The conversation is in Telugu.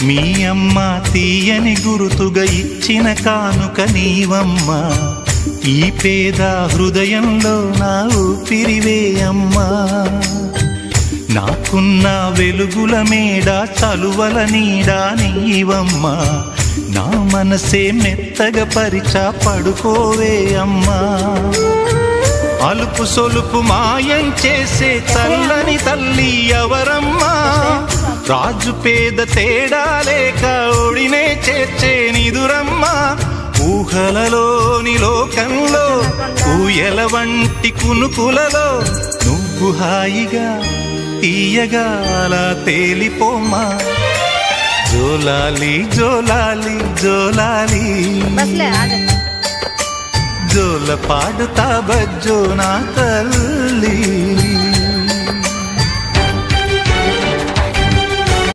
మీ అమ్మ తీయని గురుతుగా ఇచ్చిన కానుక నీవమ్మా, ఈ పేద హృదయంలో నా ఊపిరివే అమ్మా. నాకున్న వెలుగుల మేడ చలువల నీడా నీవమ్మా, నా మనసే మెత్తగా పరిచా పడుకోవే అమ్మా. అలుపు సొలుపు మాయం చేసే చల్లని తల్లి ఎవరమ్మా, రాజు పేద తేడా లేక ఒడినే చేర్చే నిదురమ్మా. ఊహలలోని లోకంలో ఊయల వంటి కునుకులలో నువ్వు హాయిగా తీయగా అలా తేలిపోమా. జోలాలి జోలాలి జోలాలి జోల పాడుతా బజ్జో నా తల్లి.